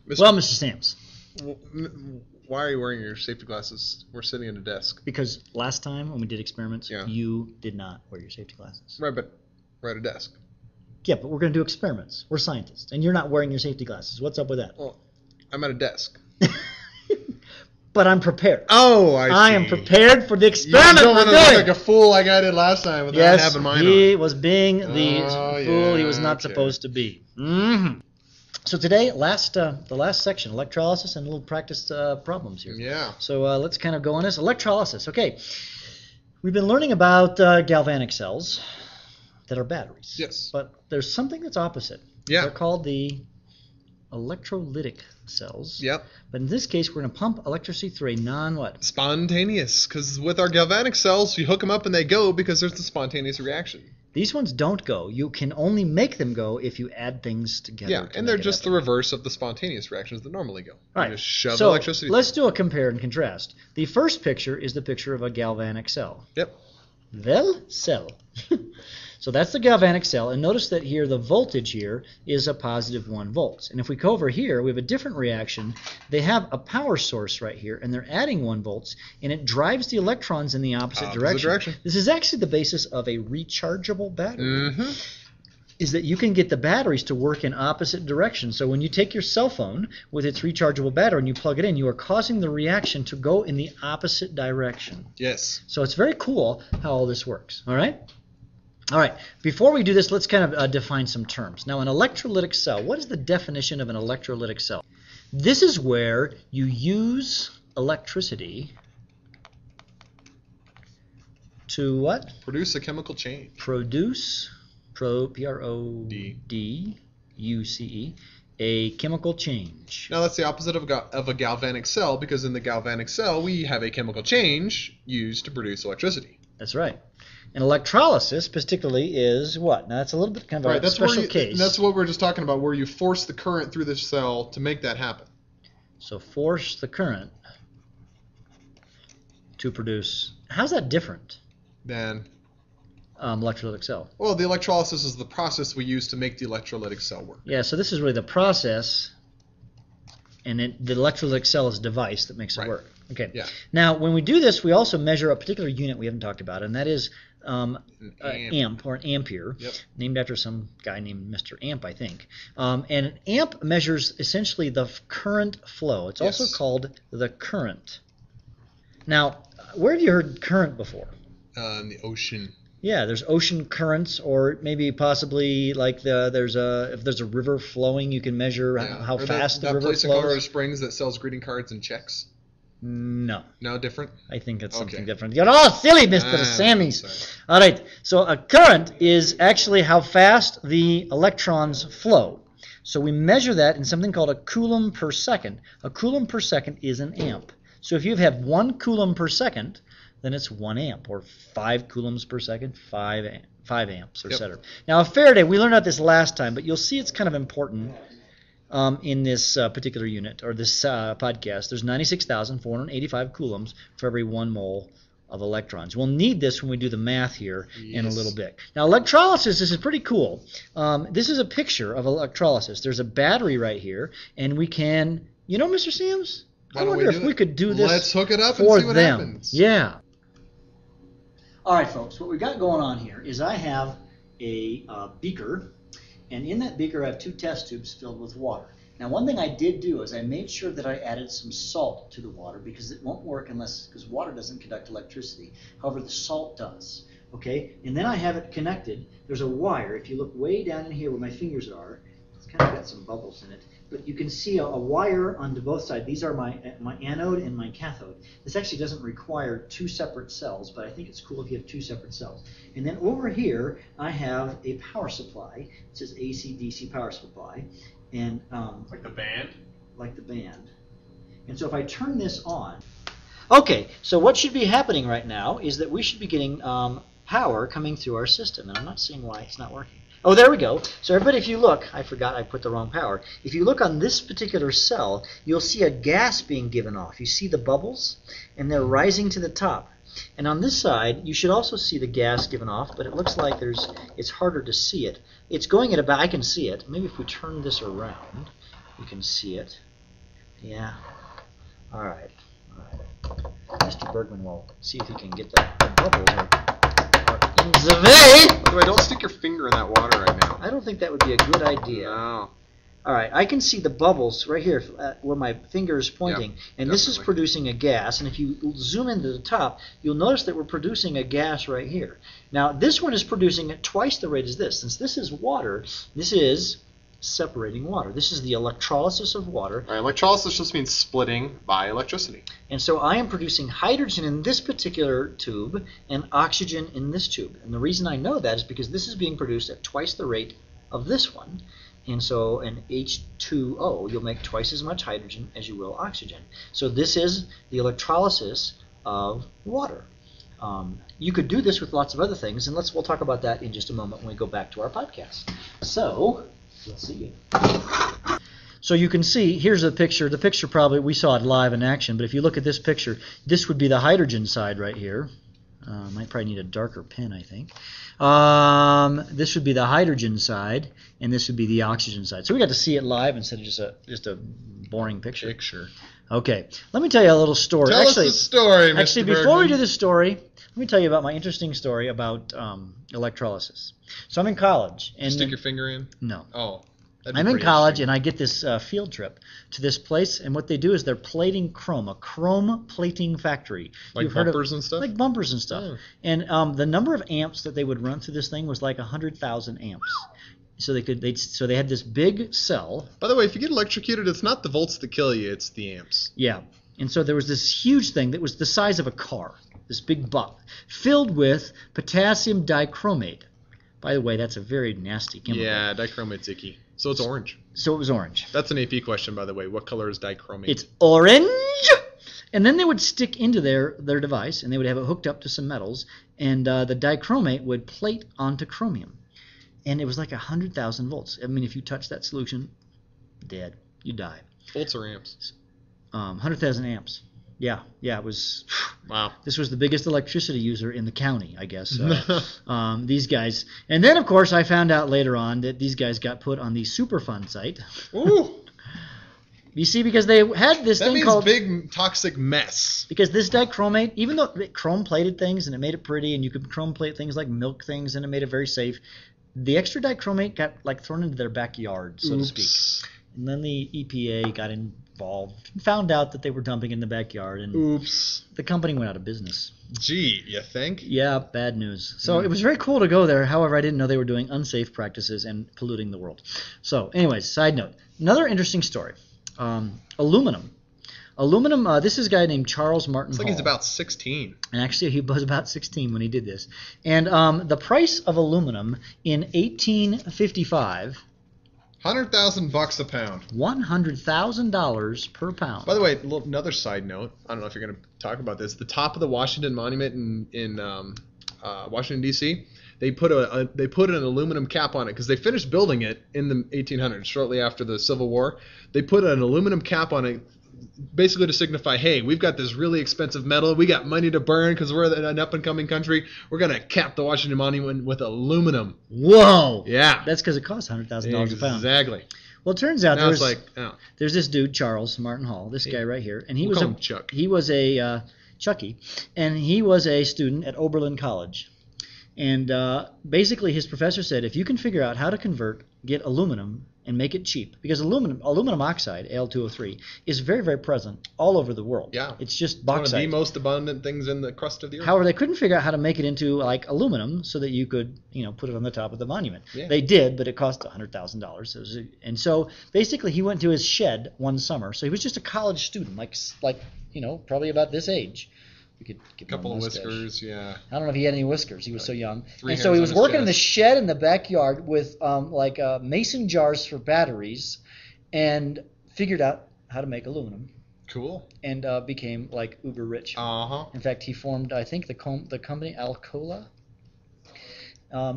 Well, Mr. Sams. Why are you wearing your safety glasses? We're sitting at a desk. Because last time when we did experiments, Yeah. you did not wear your safety glasses. Right, but we're at a desk. Yeah, but we're going to do experiments. We're scientists, and you're not wearing your safety glasses. What's up with that? Well, I'm at a desk. But I'm prepared. Oh, I see. I am prepared for the experiment You don't we're want to look doing. like a fool like I did last time without Yes, having mine he on. was being the fool he was not okay. supposed to be. Mm-hmm. So today, the last section, electrolysis and little practice problems here. Yeah. So let's kind of go on this. Electrolysis. Okay. We've been learning about galvanic cells that are batteries. Yes. But there's something that's opposite. Yeah. They're called the electrolytic cells. Yep. But in this case, we're going to pump electricity through a non-what? Spontaneous. Because with our galvanic cells, you hook them up and they go because there's the spontaneous reaction. These ones don't go. You can only make them go if you add things together. Yeah, and they're just the reverse of the spontaneous reactions that normally go. Right. You just shove so electricity. Let's do a compare and contrast. The first picture is the picture of a galvanic cell. Yep. Well, cell. So that's the galvanic cell, and notice that here the voltage here is a positive 1 volts. And if we go over here, we have a different reaction. They have a power source right here, and they're adding 1 volts, and it drives the electrons in the opposite direction. This is actually the basis of a rechargeable battery. Mm-hmm. Is that you can get the batteries to work in opposite directions. So when you take your cell phone with its rechargeable battery and you plug it in, you are causing the reaction to go in the opposite direction. Yes. So it's very cool how all this works. All right? All right. Before we do this, let's kind of define some terms. Now, an electrolytic cell, what is the definition of an electrolytic cell? This is where you use electricity to what? Produce a chemical change. Produce, P-R-O-D-U-C-E, a chemical change. Now that's the opposite of a galvanic cell, because in the galvanic cell we have a chemical change used to produce electricity. That's right. And electrolysis particularly is what? Now that's a little bit kind of a special case. That's what we're just talking about, where you force the current through the cell to make that happen. So force the current to produce. How's that different Than electrolytic cell? Well, the electrolysis is the process we use to make the electrolytic cell work. Yeah, so this is really the process, and the electrolytic cell is a device that makes it work. Okay. Yeah. Now, when we do this, we also measure a particular unit we haven't talked about, and that is an amp or an ampere, named after some guy named Mr. Amp, I think. And an amp measures essentially the current flow. It's also called the current. Now, where have you heard current before? In the ocean. Yeah, there's ocean currents, or maybe possibly like if there's a river flowing, you can measure how fast the river flows. That place in Colorado Springs that sells greeting cards and checks. No. No, different? I think it's something different. You're all silly, Mr. Sammys. All right. So a current is actually how fast the electrons flow. So we measure that in something called a coulomb per second. A coulomb per second is an amp. So if you have 1 coulomb per second, then it's 1 amp, or 5 coulombs per second, 5 amps, etc. Now, a Faraday, we learned about this last time, but you'll see it's kind of important in this particular unit, or this podcast. There's 96,485 coulombs for every 1 mole of electrons. We'll need this when we do the math here in a little bit. Now, electrolysis, this is pretty cool. This is a picture of electrolysis. There's a battery right here, and we can, Mr. Sams? I wonder if we could do this. Let's hook it up for and see what them. happens. Yeah. All right, folks, what we got going on here is I have a beaker, and in that beaker I have 2 test tubes filled with water. Now, one thing I did do is I made sure that I added some salt to the water, because it won't work because water doesn't conduct electricity. However, the salt does. Okay, and then I have it connected. There's a wire. If you look way down in here where my fingers are, it's kind of got some bubbles in it. But you can see a wire onto both sides. These are my anode and my cathode. This actually doesn't require 2 separate cells, but I think it's cool if you have 2 separate cells. And then over here, I have a power supply. It says AC/DC power supply. And like the band? Like the band. And so if I turn this on, okay, so what should be happening right now is that we should be getting power coming through our system. And I'm not seeing why it's not working. Oh, there we go. So everybody, if you look, I forgot I put the wrong power. If you look on this particular cell, you'll see a gas being given off. You see the bubbles, and they're rising to the top. And on this side, you should also see the gas given off, but it looks like it's harder to see it. It's going at about, I can see it. Maybe if we turn this around, you can see it. Yeah. All right. Mr. Bergman will see if he can get the bubbles are in the way. By the way, don't stick your finger in that water right now. I don't think that would be a good idea. No. All right, I can see the bubbles right here where my finger is pointing, Yep, and this is definitely. producing a gas. And if you zoom into the top, you'll notice that we're producing a gas right here. Now, this one is producing at twice the rate as this. Since this is water, this is separating water. This is the electrolysis of water. All right, electrolysis just means splitting by electricity. And so I am producing hydrogen in this particular tube and oxygen in this tube. And the reason I know that is because this is being produced at twice the rate of this one. And so in H2O, you'll make twice as much hydrogen as you will oxygen. So this is the electrolysis of water. You could do this with lots of other things, and we'll talk about that in just a moment when we go back to our podcast. So, let's see. So you can see, here's the picture. The picture probably, we saw it live in action, but if you look at this picture, this would be the hydrogen side right here. Might probably need a darker pen, I think. This would be the hydrogen side, and this would be the oxygen side. So we got to see it live instead of just a boring picture. Okay, let me tell you a little story. Tell us the story, Mr. Actually, before Bergman. we do the story, let me tell you about my interesting story about electrolysis. So I'm in college. And Stick your finger in? No. Oh. That'd be I'm in pretty college, interesting. and I get this field trip to this place, and what they do is they're plating chrome, a chrome plating factory. Like You've heard of- bumpers and stuff? Like bumpers and stuff. Yeah. And the number of amps that they would run through this thing was like 100,000 amps. So they had this big cell. By the way, if you get electrocuted, it's not the volts that kill you, it's the amps. Yeah. And so there was this huge thing that was the size of a car, this big buck, filled with potassium dichromate. By the way, that's a very nasty chemical. Yeah, dichromate's icky. So it's orange. So it was orange. That's an AP question, by the way. What color is dichromate? It's orange! And then they would stick into their device, and they would have it hooked up to some metals, and the dichromate would plate onto chromium. And it was like 100,000 volts. I mean, if you touch that solution, dead. You die. Volts or amps? 100,000 amps. Yeah, it was... Wow. This was the biggest electricity user in the county, I guess. These guys. And then, of course, I found out later on that these guys got put on the Superfund site. Ooh. You see, because they had this That thing means called... big toxic mess. Because this dichromate, even though it chrome-plated things and it made it pretty, and you could chrome-plate things like milk things, and it made it very safe, the extra dichromate got like thrown into their backyard, so to speak. And then the EPA got involved and found out that they were dumping in the backyard, and Oops. the company went out of business. Gee, you think? Yeah, bad news. So it was very cool to go there. However, I didn't know they were doing unsafe practices and polluting the world. So anyways, side note. Another interesting story. Aluminum. This is a guy named Charles Martin It's like Hall. he's about 16. And actually, he was about 16 when he did this. And the price of aluminum in 1855, $100,000 a pound. $100,000 per pound. By the way, another side note. I don't know if you're going to talk about this. The top of the Washington Monument in Washington D.C. They put an aluminum cap on it because they finished building it in the 1800s, shortly after the Civil War. They put an aluminum cap on it, basically to signify, hey, we've got this really expensive metal. We got money to burn because we're an up-and-coming country. We're going to cap the Washington Monument with aluminum. Whoa! Yeah. That's because it costs $100,000 a pound. Exactly. Well, it turns out Now it's like, oh. there's this dude, Charles Martin Hall, this guy right here, and he We'll was call him Chuck. He was a Chucky, and he was a student at Oberlin College. And basically his professor said, if you can figure out how to get aluminum and make it cheap, because aluminum oxide, Al2O3, is very, very present all over the world. Yeah. It's just One of bauxite. the most abundant things in the crust of the earth. However, they couldn't figure out how to make it into like aluminum so that you could, put it on the top of the monument. Yeah. They did, but it cost $100,000. And so basically he went to his shed one summer. So he was just a college student, like probably about this age. We could get A couple more of mustache. whiskers, yeah. I don't know if he had any whiskers. He was so young. Three And so hairs he on was his working in the chest. shed in the backyard with mason jars for batteries, and figured out how to make aluminum, Cool. and became like uber rich. Uh-huh. In fact, he formed, I think, the company Alcoa,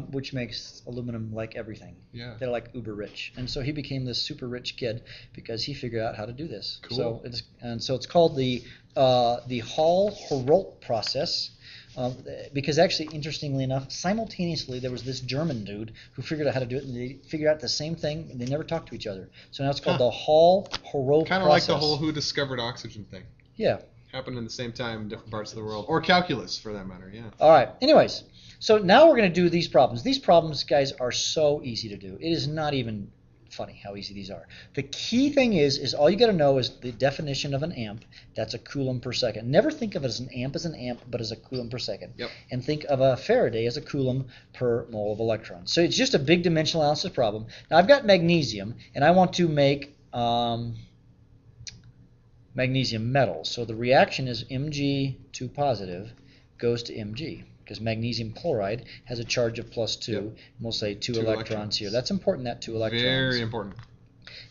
which makes aluminum like everything. Yeah. They're like uber rich, and so he became this super rich kid because he figured out how to do this. Cool. So it's called the Hall-Héroult process. Because actually, interestingly enough, simultaneously there was this German dude who figured out how to do it, and they figured out the same thing, and they never talked to each other. So now it's called the Hall-Héroult process. Kind of like the whole who discovered oxygen thing. Yeah. Happened in the same time in different parts of the world. Or calculus, for that matter, yeah. All right. Anyways, so now we're going to do these problems. These problems, guys, are so easy to do. It is not even funny how easy these are. The key thing is all you got to know is the definition of an amp. That's a coulomb per second. Never think of it as an amp, but as a coulomb per second. Yep. And think of a Faraday as a coulomb per mole of electrons. So it's just a big dimensional analysis problem. Now I've got magnesium, and I want to make magnesium metal. So the reaction is Mg2 positive goes to Mg. Because magnesium chloride has a charge of +2, Yep. and we'll say two electrons here. That's important, that 2 electrons. Very important.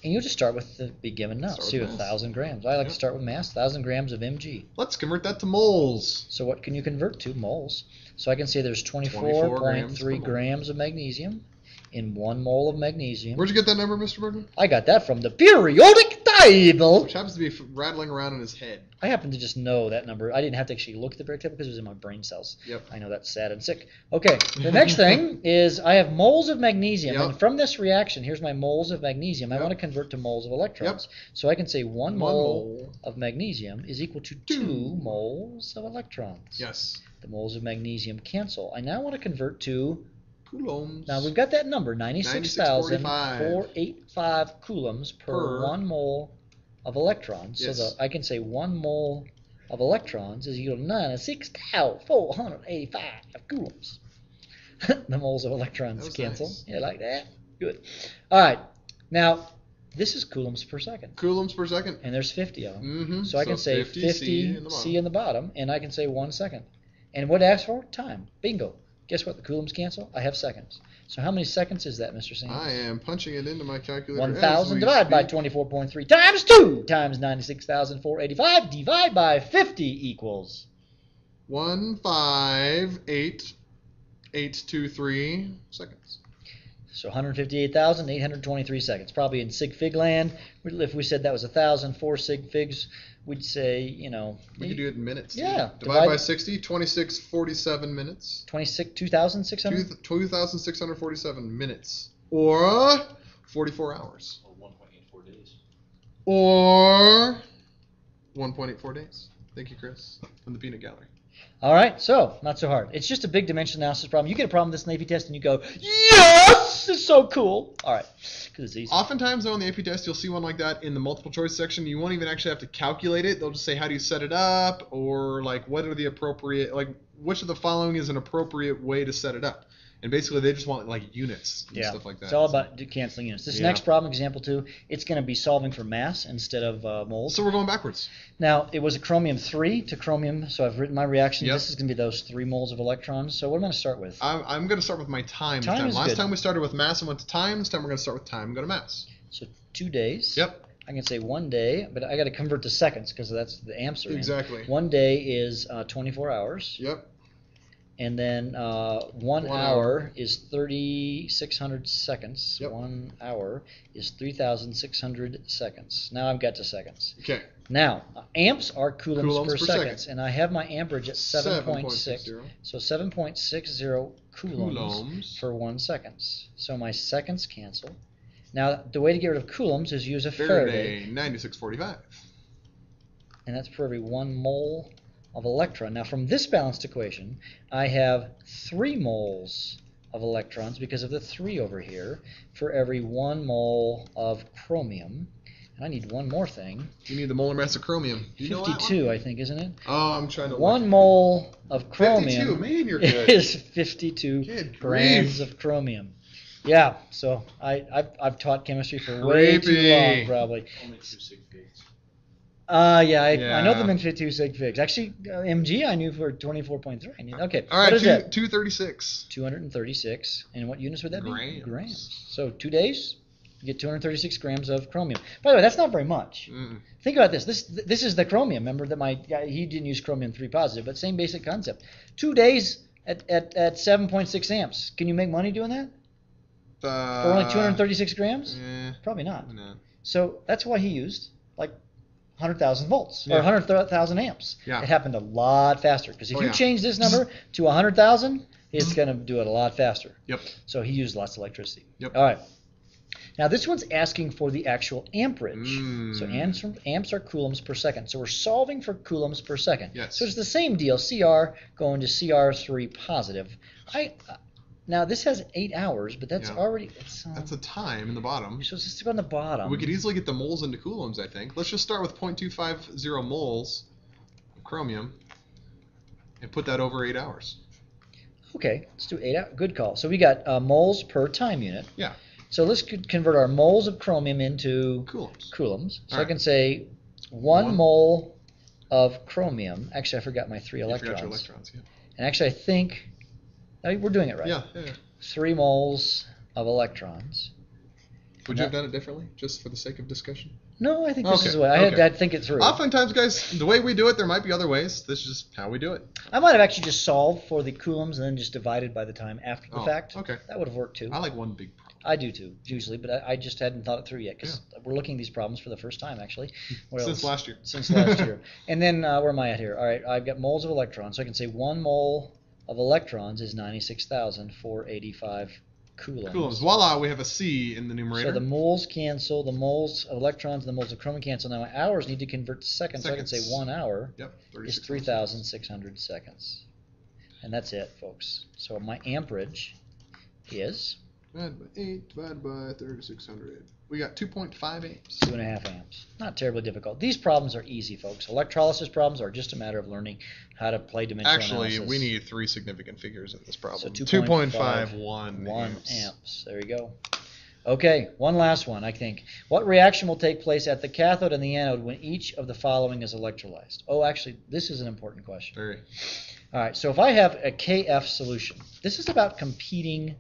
And you'll just start with the big given now. See, 1,000 grams. I like to start with mass, 1,000 grams of Mg. Let's convert that to moles. So what can you convert to? Moles. So I can say there's 24.3 grams of magnesium in 1 mole of magnesium. Where'd you get that number, Mr. Bergman? I got that from the periodic table. Which happens to be rattling around in his head. I happen to just know that number. I didn't have to actually look at the periodic table because it was in my brain cells. Yep. I know that's sad and sick. Okay, the next thing is I have moles of magnesium. Yep. And from this reaction, here's my moles of magnesium. I want to convert to moles of electrons. Yep. So I can say 1 mole of magnesium is equal to 2 moles of electrons. Yes. The moles of magnesium cancel. I now want to convert to coulombs. Now we've got that number, 96,485 coulombs per 1 mole of electrons. Yes. So I can say 1 mole of electrons is equal to 96,485 coulombs. The moles of electrons cancel. Nice. Yeah, like that? Good. All right. Now, this is coulombs per second. Coulombs per second. And there's 50 of them. Mm-hmm. So I can say 50 C in the bottom, and I can say 1 second. And what it asks for? Time. Bingo. Guess what? The coulombs cancel? I have seconds. So how many seconds is that, Mr. Sanders? I am punching it into my calculator. 1,000 divided by 24.3 times 2 times 96,485 divide by 50 equals 158,823 seconds. So 158,823 seconds. Probably in sig fig land. If we said that was 1,004 sig figs, we'd say, you know. We could do it in minutes. Yeah. Divide by 60, 2647 minutes. 2,600? 2,647 minutes. Or 44 hours. Or 1.84 days. Or 1.84 days. Thank you, Chris, from the Peanut Gallery. All right, so not so hard. It's just a big dimensional analysis problem. You get a problem with this in the AP test and you go, yes, it's so cool. All right, because it's easy. Oftentimes, though, in the AP test, you'll see one like that in the multiple choice section. You won't even actually have to calculate it. They'll just say, how do you set it up? Or, like, what are the appropriate, like, which of the following is an appropriate way to set it up? And basically, they just want, like, units and stuff like that. It's all about canceling units. This next problem, example 2, it's going to be solving for mass instead of moles. So we're going backwards. Now, it was a chromium 3 to chromium, so I've written my reaction. Yep. This is going to be those 3 moles of electrons. So what am I going to start with? I'm going to start with my time. Time is Last good. time we started with mass and went to time. This time we're going to start with time and go to mass. So 2 days. Yep. I can say 1 day, but I got to convert to seconds because that's the amps are in. Exactly. 1 day is 24 hours. Yep. And then 1 hour is 3,600 seconds. Yep. 1 hour is 3,600 seconds. Now I've got to seconds. Okay. Now, amps are coulombs per second. seconds, and I have my amperage at 7.6. 7.60. So 7.60 coulombs for 1 second. So my seconds cancel. Now, the way to get rid of coulombs is use a Faraday. 9645. And that's for every 1 mole of electron. Now, from this balanced equation, I have 3 moles of electrons because of the 3 over here for every 1 mole of chromium. And I need one more thing. You need the molar mass of chromium. Do you know that 52, one? I think, isn't it? Oh, I'm trying to 1 mole of chromium 52. Man, you're good. is 52 Good grams grief. of chromium. Yeah, so I've taught chemistry for way too long, probably. Only 2 sig figs. Yeah, I know Yeah. the min 2 sig figs. Actually, MG I knew for 24.3. I knew. Okay, All right, what is that? 236. 236. And what units would that be? Grams. So 2 days, you get 236 grams of chromium. By the way, that's not very much. Mm. Think about this. This is the chromium. Remember that my guy, he didn't use chromium 3 positive, but same basic concept. 2 days at 7.6 amps. Can you make money doing that? For only 236 grams? Yeah. Probably not. No. So that's why he used like 100,000 volts or Yeah. 100,000 amps. Yeah. It happened a lot faster because if Oh, you yeah. change this number to 100,000, it's going to do it a lot faster. Yep. So he used lots of electricity. Yep. All right. Now this one's asking for the actual amperage. Mm. So amps are coulombs per second. So we're solving for coulombs per second. Yes. So it's the same deal. CR going to CR3 positive. Now this has 8 hours, but that's Yeah. already That's a time in the bottom. so it's just on the bottom. We could easily get the moles into coulombs, I think. Let's just start with 0.250 moles of chromium and put that over 8 hours. Okay, let's do 8 hours. Good call. So we got moles per time unit. Yeah. So let's convert our moles of chromium into Coulombs. So All I can say 1 mole of chromium. Actually, I forgot my 3 You electrons. forgot your electrons, yeah. And actually, I think we're doing it right. Yeah. 3 moles of electrons. Would you have done it differently, just for the sake of discussion? No, I think this Okay, is the way. I had to think it through. Oftentimes, guys, the way we do it, there might be other ways. This is just how we do it. I might have actually just solved for the coulombs and then just divided by the time after the fact. Okay. That would have worked too. I like one big problem. I do too, usually, but I just hadn't thought it through yet because we're looking at these problems for the first time, actually. Since last year. Since last year. And then where am I at here? All right, I've got moles of electrons, so I can say 1 mole of electrons is 96,485 coulombs. Voila, we have a C in the numerator. So the moles cancel, the moles of electrons and the moles of chromium cancel. Now my hours need to convert to seconds, so I can say 1 hour is 3,600 seconds. And that's it, folks. So my amperage is... Divided by 8, divided by 3,600. We got 2.5 amps. 2.5 amps. Not terribly difficult. These problems are easy, folks. Electrolysis problems are just a matter of learning how to play dimensional Actually, analysis. we need 3 significant figures in this problem. So 2.51 amps. There you go. Okay, one last one, I think. What reaction will take place at the cathode and the anode when each of the following is electrolyzed? Oh, actually, this is an important question. Very. All right, so if I have a KF solution, this is about competing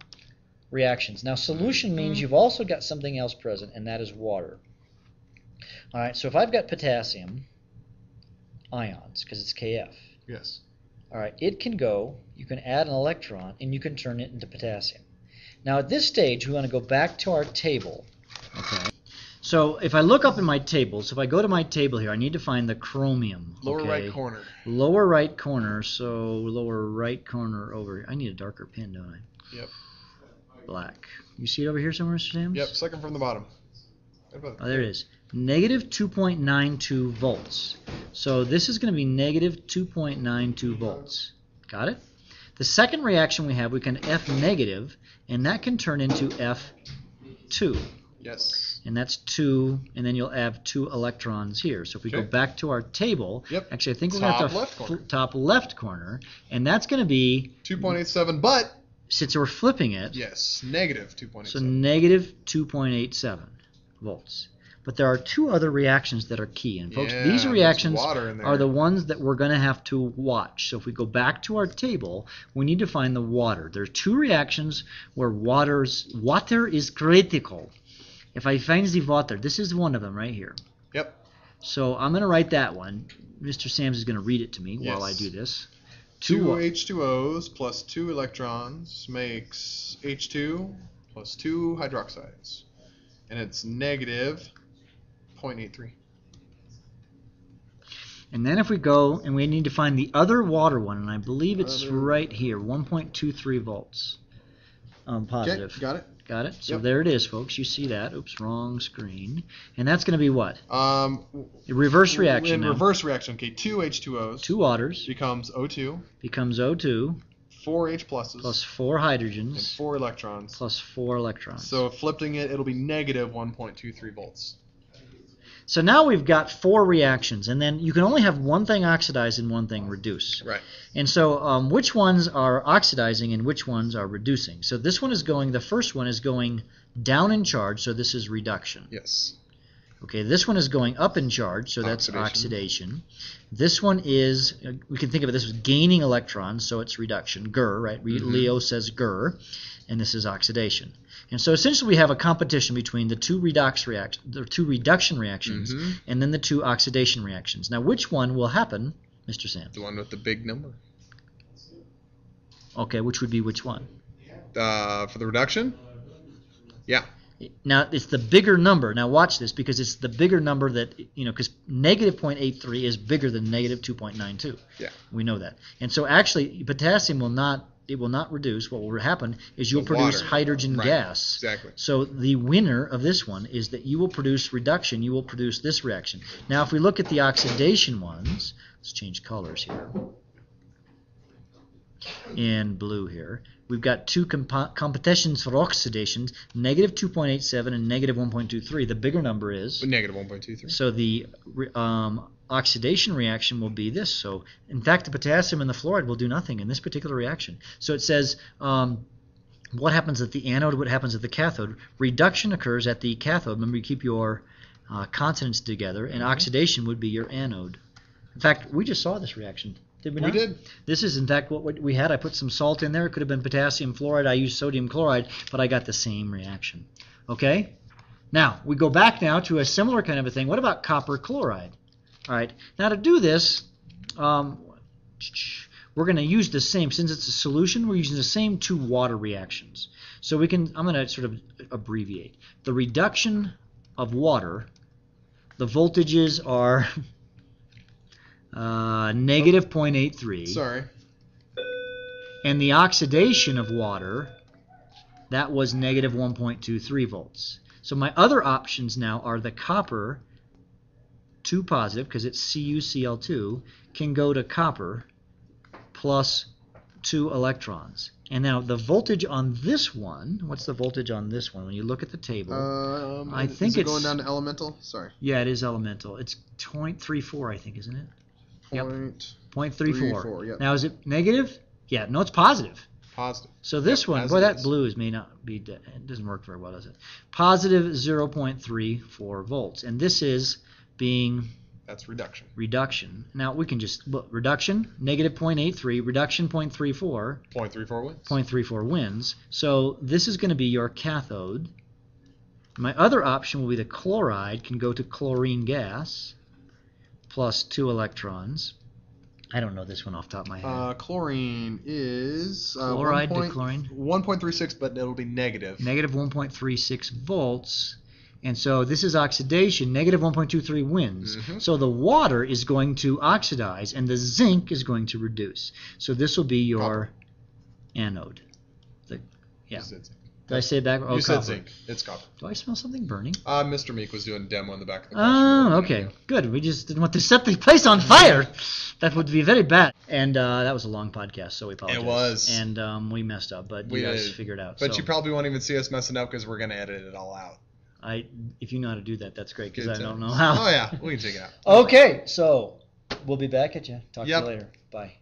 reactions. Now, solution means you've also got something else present, and that is water. All right, so if I've got potassium ions, because it's KF. Yes. All right, it can go, you can add an electron, and you can turn it into potassium. Now, at this stage, we want to go back to our table. Okay. So if I look up in my table, so if I go to my table here, I need to find the chromium. Lower right corner. Lower right corner, so lower right corner over here. I need a darker pen, don't I? Yep. Black. You see it over here somewhere, Mr. Sams? Yep, second from the bottom. Oh, there it is. Negative 2.92 volts. So this is going to be negative 2.92 volts. Got it? The second reaction we have, we can F negative, and that can turn into F2. Yes. And that's 2, and then you'll have 2 electrons here. So if we go back to our table, actually I think we're going to have to top left corner, and that's going to be 2.87, but since we're flipping it, yes, negative 2.87. So negative 2.87 volts. But there are 2 other reactions that are key. And folks, these reactions are the ones that we're going to have to watch. So if we go back to our table, we need to find the water. There are 2 reactions where water is critical. If I find the water, this is one of them right here. Yep. So I'm going to write that one. Mr. Sams is going to read it to me while I do this. 2 H2Os plus 2 electrons makes H2 plus 2 hydroxides. And it's negative 0.83. And then if we go, and we need to find the other water one, and I believe it's right here, 1.23 volts. Positive. Okay, got it. Got it? So there it is, folks. You see that. Oops, wrong screen. And that's going to be what? Reverse reaction now. Reverse reaction. Okay, 2 H2Os. 2 waters. Becomes O2. Becomes O2. 4 H pluses. Plus 4 hydrogens. And 4 electrons. Plus 4 electrons. So flipping it, it'll be negative 1.23 volts. So now we've got 4 reactions, and then you can only have one thing oxidize and one thing reduce. Right. And so which ones are oxidizing and which ones are reducing? So this one is going, the first one is going down in charge, so this is reduction. Yes. Okay, this one is going up in charge, so that's oxidation. This one is, we can think of it this as gaining electrons, so it's reduction. GR, right? Leo says GR, and this is oxidation. And so essentially we have a competition between the 2 reduction reactions and then the 2 oxidation reactions. Now which one will happen, Mr. Sam? The one with the big number. Okay, which would be which one? For the reduction? Yeah. Now, it's the bigger number. Now, watch this, because it's the bigger number that, because negative 0.83 is bigger than negative 2.92. Yeah. We know that. And so, actually, potassium will not reduce. What will happen is you'll produce water. hydrogen Right. gas. Exactly. So, the winner of this one is that you will produce reduction. You will produce this reaction. Now, if we look at the oxidation ones, let's change colors here. In blue here, we've got two competitions for oxidation, negative 2.87 and negative 1.23. The bigger number is negative 1.23. So the oxidation reaction will be this. So in fact, the potassium and the fluoride will do nothing in this particular reaction. So it says what happens at the anode, what happens at the cathode. Reduction occurs at the cathode. Remember, you keep your consonants together, and oxidation would be your anode. In fact, we just saw this reaction. Did we not? We did. This is, in fact, what we had. I put some salt in there. It could have been potassium fluoride. I used sodium chloride, but I got the same reaction. Okay? Now, we go back now to a similar kind of a thing. What about copper chloride? All right. Now, to do this, we're going to use the same. Since it's a solution, we're using the same two water reactions. So I'm going to sort of abbreviate. The reduction of water, the voltages are... negative 0.83. Sorry. And the oxidation of water, that was negative 1.23 volts. So my other options now are the copper, 2 positive, because it's CuCl2, can go to copper plus 2 electrons. And now the voltage on this one, what's the voltage on this one? When you look at the table, I think is it it's going down to elemental? Sorry. Yeah, it is elemental. It's 0.34, I think, isn't it? Yep. 0.34. Yep. Now, is it negative? Yeah, no, it's positive. Positive. So this Yep, one, as boy, it that is. blue may not be, it doesn't work very well, does it? Positive 0.34 volts. And this is being That's reduction. reduction. Now, we can just, look, reduction, negative 0.83, reduction 0.34, 0.34 wins. 0.34 wins. So this is going to be your cathode. My other option will be the chloride can go to chlorine gas plus 2 electrons. I don't know this one off the top of my head. Chlorine is Chloride to chlorine? 1.36, but it'll be negative. Negative 1.36 volts. And so this is oxidation. Negative 1.23 wins. Mhm. So the water is going to oxidize, and the zinc is going to reduce. So this will be your anode. Yeah. You said zinc. Did I say it back? Oh, You said copper. zinc. It's copper. Do I smell something burning? Mr. Meek was doing a demo in the back of the Oh, okay. Good. We just didn't want to set the place on fire. That would be very bad. And that was a long podcast, so we apologize. It was. And we messed up, but We you guys did. figured out. But so you probably won't even see us messing up because we're going to edit it all out. if you know how to do that, that's great, because Good I don't times. know how. Oh, yeah. We can check it out. Okay, so we'll be back at you. Talk to Yep. you later. Bye.